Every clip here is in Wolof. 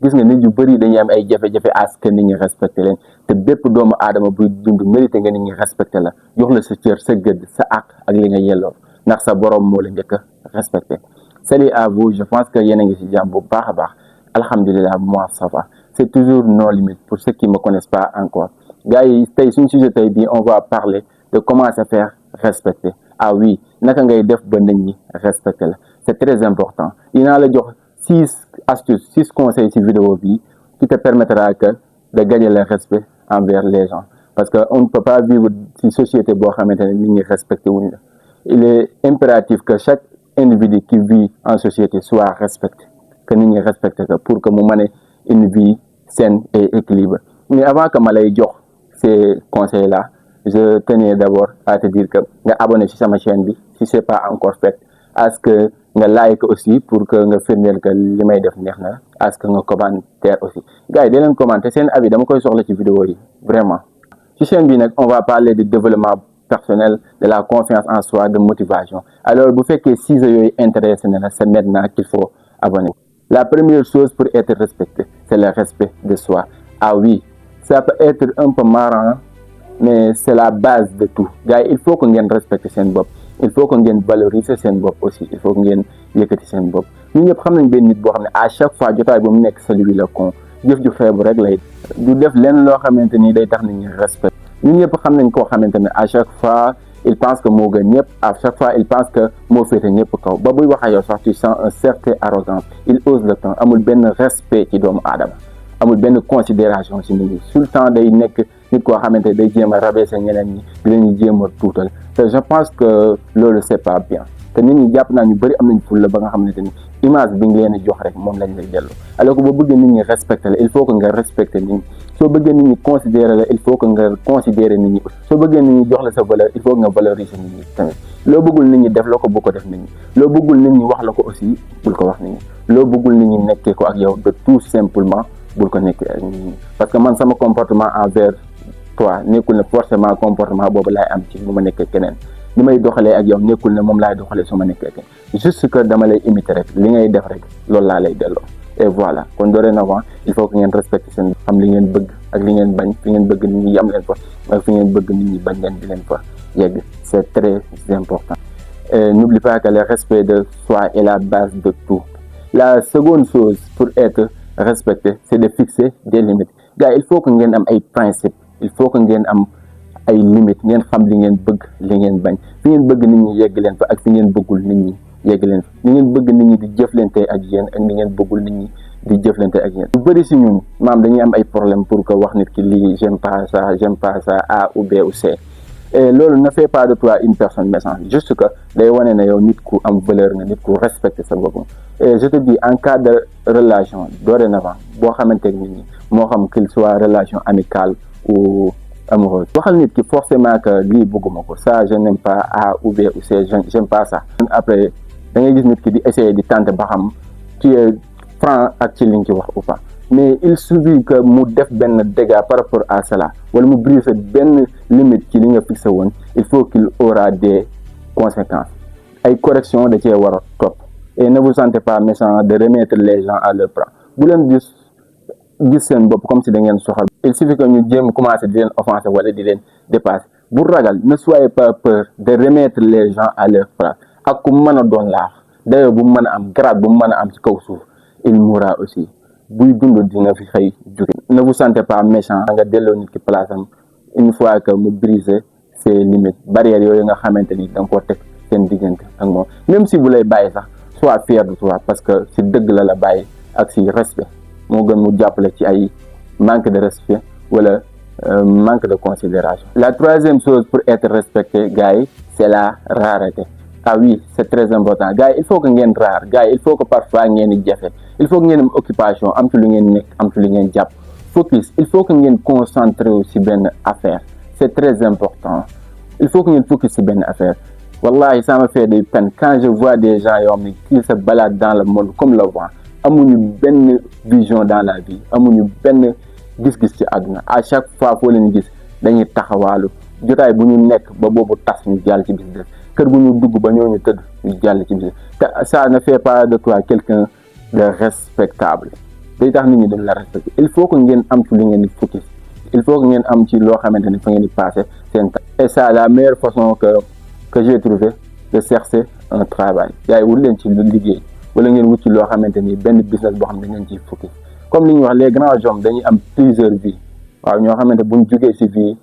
gis nga nit yu bëri dañuy am ay jafe-jafe à ce que nit ñi respecté leen te bépp doomu aadama buy dund mérité nga nit ñi respecté la jox la sa cër sa gëdd sa àq ak li nga yelloo ndax sa borom moo la njëkk a respecté. Salut à vous, je pense que yéen a ngi si jàmm bu baax a baax alhamdulilah moi ça va. C'est toujours nos limites pour ceux qui ne me connaissent pas encore. Gars yi tey suñu sujet tey bii on va parler de comment se faire respecter. Ah oui naka ngay def ba nit ñi respecter la c'est très important. Dinaa la jox 6 astuces 6 conseils ci vidéo bi qui te permettra que de gagner le respect envers les gens parce que on ne peut pas vivre ci société boo xamante ne nit ñi respecté wuñ la. Il est impératif que chaque individu qui vit en société soit respecté, que nit ñi respecté que pour que mu mën une vie saine et équilibrée. Mais avant que je lay jox ces conseils là je tenais d'abord à te dire que nga abonné ci sama chaîne bi si c'est pas encore fait, à ce que nga like aussi pour que nga firndeel que li may def neex na, à ce que nga commentaire aussi. Gars yi da leen commenter seen avis dama koy soxla ci vidéo yi vraiment. Ci chaîne bi nag on va parler de développement personnel, de la confiance en soi, de motivation. Alors bu fekkee si yooyu intéressé na la c'est maintenant qu'il faut abonner. La première chose pour être respecté, c'est le respect de soi. Ah oui, ça peut être un peu marrant, mais c'est la base de tout. Gars, il faut que ngeen respecter seen bopp. Il faut que ngeen valoriser seen bopp aussi. Il faut que ngeen yëkkati seen bopp. Ñun ñëpp xam nañ benn nit boo xam ne à chaque fois jotaay bu mu nekk celui le con jëf ju feebu rek lay du def lenn loo xamante ni day tax nit ñi respect. Ñun ñëpp xam nañ koo xamante ne à chaque fois il pense que moo gën ñëpp, à chaque fois il pense que moo féete ñëpp kaw ba buy wax ak yow sax tu sens un certain arrogance. Il ose le temps, amul benn respect ci doomu aadama, amul benn considération ci nit ñi. Tout le temps day nekk nit koo xamante ne day jéem a rabaisser ñeneen ñi di leen jéem a tuutal te je pense que loolu c'est pas bien. te nit ñi jàpp naa ñu bëri am nañ fulla ba nga xamante ni image bi nga leen di jox rek moom lañ lay delloo. Alors que boo bëggee nit ñi respecter la il faut que nga respecter nit ñi. Soo bëggee nit ñi considérer la il faut que nga considérer nit ñi. Soo bëggee nit ñi jox la sa valeur il faut que nga valoriser nit ñi tamit. Loo bëggul nit ñi def la ko bu ko def nit ñi. Loo bëggul nit ñi wax la ko aussi bul ko wax nit ñi. Loo bëggul nit ñi nekkee ko ak yow de tout simplement bul ko nekkee ak nit ñi. Parce que man sama comportement envers toi nekkul ne forcément comportement boobu laay am ci bu ma nekkee keneen. Ni may doxalee ak yow nekkul ne moom laay doxalee su ma nekkee keneen. Juste que dama lay imiter rek li ngay def rek loolu laa lay delloo. Et voilà kon dorénavant il faut que ngeen respecter seen xam li ngeen bëgg ak li ngeen bañ fi ngeen bëgg nit ñi yam leen fa ak fi ngeen bëgg nit ñi bañ leen di leen fa yegg. C'est très important. N'oublie pas que le respect de soi est la base de tout. La seconde chose pour être respecté c'est de fixer des limites. Gars il faut que ngeen am ay principes, il faut que ngeen am ay limites, ngeen xam li ngeen bëgg li ngeen bañ fi ngeen bëgg nit ñi yegg leen fa ak fi ngeen bëggul nit ñi yegg leen fa ni ngeen bëgg nit ñi di jëflante ak yéen ak ni ngeen bëggul nit ñi di jëflante ak yéen. lu bëri si ñun maam dañuy am ay problème pour que wax nit ki lii j'aime pas ça A ou B ou C. Et loolu ne fait pas de toi une personne méchante, juste que day wane ne yow nit ku am valeur nga nit ku respecter sa bopp. Et je te dis en cas de relation dorénavant boo xamante nit ñi moo xam qu'il soit relation amicale ou amoureuse waxal nit ki forcément que lii bëgguma ko ça je n'aime pas A ou B ou C j'aime pas ça. Après da ngay gis nit ki di essayer di tenter ba xam tu es franc ak ci li nga ci wax ou pas, mais il suffit que mu def benn dégât par rapport à cela wala mu briser benn limite ci li nga fixé woon il faut qu'il aura des conséquences ay corrections da cee war a topp. Et ne vous sentez pas méchant de remettre les gens à leur place. Bu leen gis seen bopp comme si da ngeen soxal. Il suffit que ñu jéem commencer di leen offenser wala di leen dépasser. Bu ragal ne soyez pas peur de remettre les gens à leur place. Ak ku mën a doon laax d'ailleurs bu mu mën a am grade bu mu mën a am ci kaw suuf il mourra aussi. Buy dund dina fi xëy jóge. Ne vous sentez pas méchant nga delloo nit ki place am une fois que mu briser ses limites barrières yooyu nga xamante ni da nga koo teg seen diggante ak moom. Même si bu lay bàyyi sax sois fier de toi parce que si dëgg la bàyyi ak si respect moo gën mu jàppale ci ay manque de respect wala manque de considération. La troisième chose pour être respecté gars yi c'est la rareté. Ah oui c'est très important gars yi il faut que ngeen rare gars yi il faut que parfois ngeen di jafe il faut que ngeen am occupation am ci lu ngeen nekk am ci lu ngeen jàpp focus il faut que ngeen concentré wu si benn affaire c'est très important il faut que ngeen focus si benn affaire. Wallahi ça me fait de peine quand je vois des gens yoo xam ne qui se baladent dans le monde comme le vent amuñu benn vision dans la vie amuñu benn gis-gis ci àdduna à chaque fois foo leen gis dañuy taxawaalu jotaay bu ñu nekk ba boobu tas ñu jàll ci bis kër gu ñu dugg ba ñooñu tëdd ñu jàll ci bis te ça ne fait pas de toi quelqu'un de respectable day tax nit ñi duñ la respecter. Il faut que ngeen am ci li ngeen di focus, il faut que ngeen am ci loo xamante ni fa ngeen di passer seen temps. Et ça, la meilleure façon que j'ai trouvé de chercher un travail, gars yi wut leen ci lu liggéey wala ngeen wut ci loo xamante ni benn business boo xam ne ngeen ciy focus. Comme li ñuy wax, les grands hommes dañuy am plusieurs vies. waaw ñoo xamante buñ jugee ci vie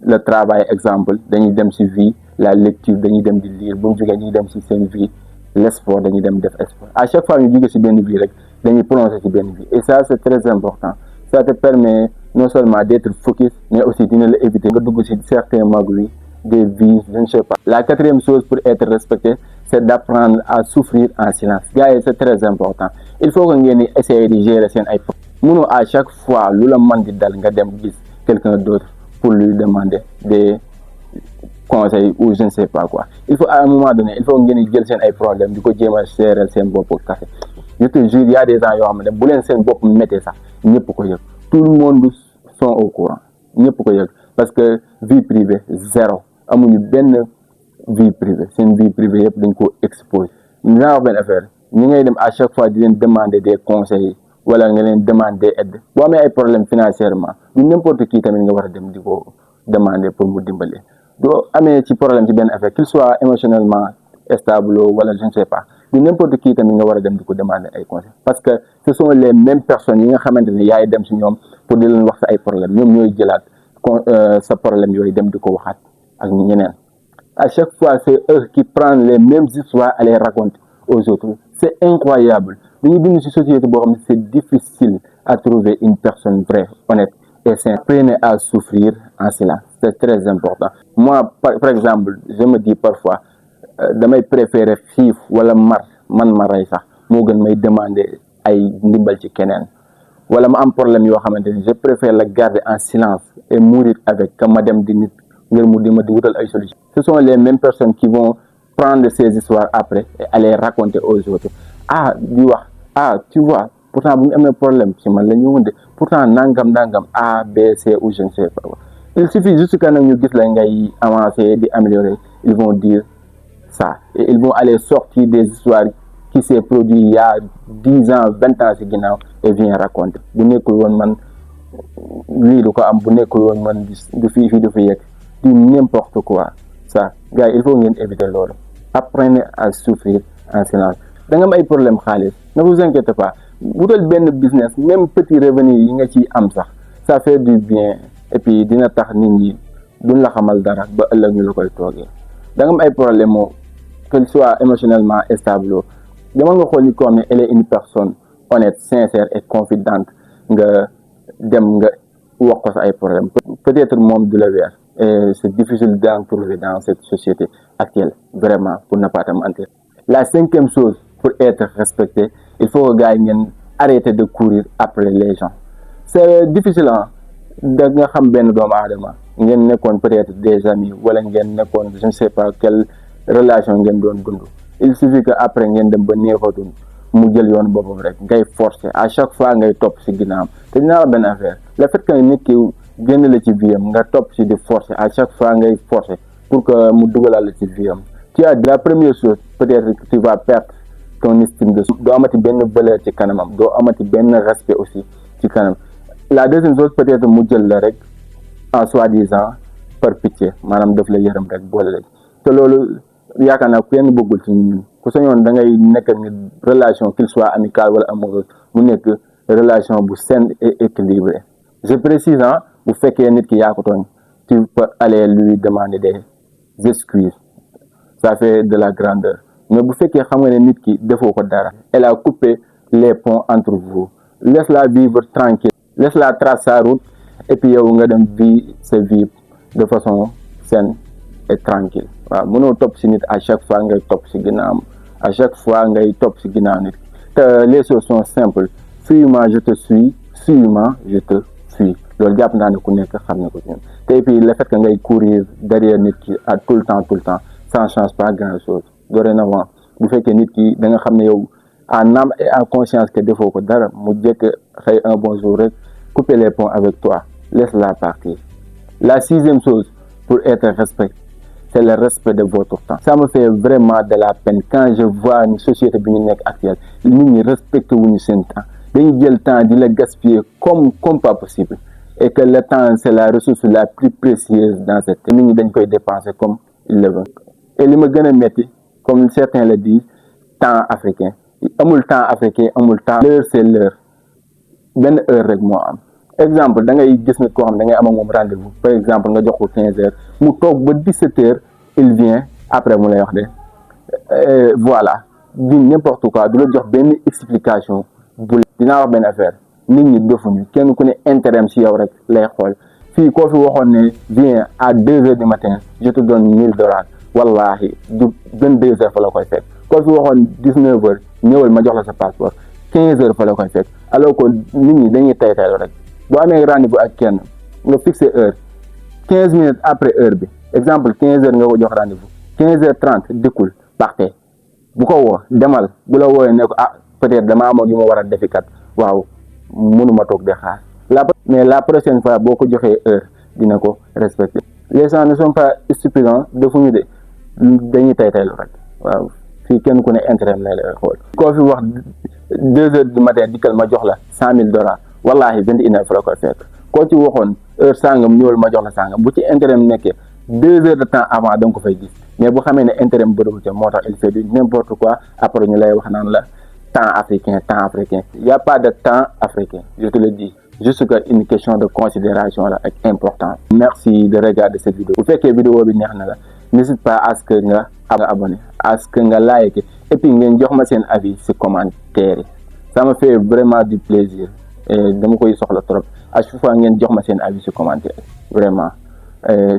le travail exemple dañuy dem ci vie la lecture, dañuy dem di lire, buñ jugee ñuy dem ci seen vie le sport, dañuy dem def sport. À chaque fois ñu jugee ci benn vie rek dañuy plonger ci benn vie, et ça c'est très important. Ça te permet non seulement d'être focus, mais aussi dina la éviter nga dugg ci certains magouilles des vies, je ne sais pas. La quatrième chose pour être respecté, c'est d'apprendre à souffrir en silence. Gars yi c'est très important. Il faut que ngeen di essayer de gérer seen ay problèmes. Mënoo à chaque fois lu la mën di dal nga dem gis quelqu'un d'autre pour lui demander des conseils ou je ne sais pas quoi. Il faut à un moment donné, il faut ngeen di jël seen ay problèmes di ko jéem a gérer seen bopp kese. Je te jure, y a des gens yoo xam ne bu leen seen bopp méttee sax ñëpp ko yëg. Tout le monde sont au courant, ñëpp ko yëg, parce que vie privée zéro, amuñu benn vie privée, seen vie privée yëpp dañ ko exposer. Dinaa wax benn affaire, ñi ngay dem à chaque fois di leen demander des conseils wala nga leen demander aide boo amee ay problème financièrement, du n'importe qui tamit nga war a dem di ko demander pour mu dimbali. doo amee ci problème ci benn affaire, qu'il soit émotionnellement stable wala je ne sais pas, du n'importe qui tamit nga war a dem di ko demander ay conseils, parce que ce sont les mêmes personnes yi nga xamante ne yaay dem ci ñoom pour di leen wax sa ay problème, ñoom ñooy jëlaat sa problème yooyu dem di ko waxaat ak ñeneen. À chaque fois c'est eux qui prennent les mêmes histoires à les raconter aux autres. C'est incroyable. Dañuy dund ci société boo xam ne c'est difficile à trouver une personne vraie, honnête et sincère. Apprenez à souffrir en silence, c'est très important. Moi par exemple, je me dis parfois damay préférer xiif wala mar man ma rey sax moo gën may demander ay ndimbal ci keneen, wala ma am problème yoo xamante ni je préfère la garder en silence et mourir avec que ma dem di nit ngir mu di ma di wutal ay solutions. Ce sont les mêmes personnes qui vont prendre ces histoires après et aller raconter aux autres. Ah di wax, ah tu vois pourtant bu ñu amee problème ci man la ñu wunde, pourtant nangam A B C ou je ne sais pas. Il suffit juste que nag ñu gis la ngay avancer di améliorer, ils vont dire ça et ils vont aller sortir des histoires qui s'est produit il y a 10 ans 20 ans ci ginnaaw et vient raconter. Bu nekkul woon man lii du ko am, bu nekkul woon man du fii du fi yegg, du n'importe quoi. Ça gars il faut ngeen éviter loolu. Apprenez à souffrir en silence. Da nga am ay problème xaalis, ne vous inquiétez pas, wutal benn business, même petit revenu yi nga ciy am sax ça fait du bien, et puis dina tax nit ñi duñ la xamal dara ba ëllëg ñu la koy toogee. Da nga am ay problème moo qu'elle soit émotionnellement stable, demal nga xool ni ko xam ne elle est une personne honnête, sincère et confidente, nga dem nga wax ko sa ay problème, peut-être moom du la weer. Et c'est difficile d'en trouver dans cette société actuelle, vraiment, pour ne pas te mentir. La cinquième chose, pour être respecté, il faut que gars ngeen arrêter de courir après les gens. C'est difficile, hein, da nga xam benn doomu aadama ngeen nekkoon peut-être des amis wala ngeen nekkoon je ne sais pas quelle relation ngeen doon dund. Il suffit que après ngeen dem ba neexatul mu jël yoon boppam rek ngay forcer à chaque fois ngay topp ci ginnaawam. Te dinaa la benn affaire, le fait que nit ki génn la ci vie am nga topp ci di forcer à chaque fois ngay forcer pour que mu dugalal la ci vie am, tu as la première chose, peut-être que tu vas perdre ton estime de soi, doo amati benn valeur ci kanamam, doo amati benn respect aussi ci kanam. La deuxième chose, peut-être mu jël la rek en soi-disant par pitié, maanaam daf la yërëm rek boole la te loolu yaakaar naa kenn bëggul ci ñun. Ku sañoon da ngay nekk nit relation qu'il soit amical wala amoureuse mu nekk relation bu saine et équilibrée. Je précise, bu fekkee nit ki yaa ko tooñ, tu peux aller lui demander des excuses, ça fait de la grandeur. Mais bu fekkee xam nga ne nit ki defoo ko dara, elle a coupé les ponts entre vous, laisse-la vivre tranquille, laisse-la tracer sa route et puis yow nga dem vivre sa vie de façon saine et tranquille. waaw mënoo topp ci nit à chaque fois ngay topp ci ginnaawam, à chaque fois ngay topp ci ginnaaw nit te les choses sont simples. Suis-moi je te suis, suis-moi je te fuis. Loolu jàpp naa ne ku nekk xam na ko ci ñun te puis le fait que ngay courir derrière nit ki à tout le temps ça ne change pas grand chose. Dorénavant bu fekkee nit ki da nga xam ne yow en âme et en conscience que defoo ko dara mu jëkk xëy un bon jour rek couper les ponts avec toi, laisse-la partir. La sixième chose pour être respecté, c'est le respect de votre temps. Ça me fait vraiment de la peine quand je vois une société bi ñu nekk actuelle nit ñi respecté wuñu seen temps. dañuy jël temps di la gaspiller comme pas possible et que le temps c'est la ressource la plus précieuse dans cette nit ñi dañ koy dépenser comme ils le veulent. Et li ma gën a metti comme certains le disent temps africain amul temps africain amul temps l'heure c'est l'heure benn heure rek moo am. Exemple da ngay gis nit koo xam ne da ngay am ak moom rendez-vous par exemple nga jox ko 15 heures mu toog ba 17 heures il vient après mu lay wax de voilà di n'importe quoi du la jox benn explication bu dinaa wax benn affaire nit ñi dofuñu kenn ku ne intérêt si yow rek lay xool fii koo fi waxoon ne viens à 2 heures du matin je te donne $1000 wallahi du 22 heures fa la koy fekk koo fi waxoon 19 heures ñëwal ma jox la sa passeport 15 heures fa la koy fekk alors que nit ñi dañuy taytaylu rek boo amee rendez-vous ak kenn nga fixé heure 15 minutes après heure bi exemple 15 heures nga ko jox rendez-vous 15h30 dikkul partez bu ko woo demal bu la wooyee ne ko ah peut-être dama amoon yu ma war a defi kat waaw mënuma toog de xaar mais la prochaine fois boo ko joxee heure dina ko respecter. Les gens ne sont pas stupides defuñu de dañuy taytaylu rek waaw fii kenn ku ne intérêt lay lay xool koo fi wax 2 heures du matin dikkal ma jox la $100,000 wallahi 21 heures fa la koy fekk koo ci waxoon heure sangam ñëwal ma jox la sangam bu ci intérêt nekkee 2 heures de temps avant da nga ko fay gis mais bu xamee ne intérêt bëriwul ca moo tax il fait du n'importe quoi après ñu lay wax naan la temps africain il y a pas de temps africain je te le dis juste que une question de considération là ak importance. Merci de regarder cette vidéo bu fekkee vidéo bi neex na la n'hésite pas à ce que nga abonné à ce que nga like et puis ngeen jox ma seen avis ci commentaire yi ça me fait vraiment du plaisir et dama koy soxla trop à chaque fois ngeen jox ma seen avis ci commentaire vraiment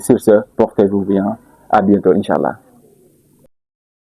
sur ce portez-vous bien à bientôt inchallah.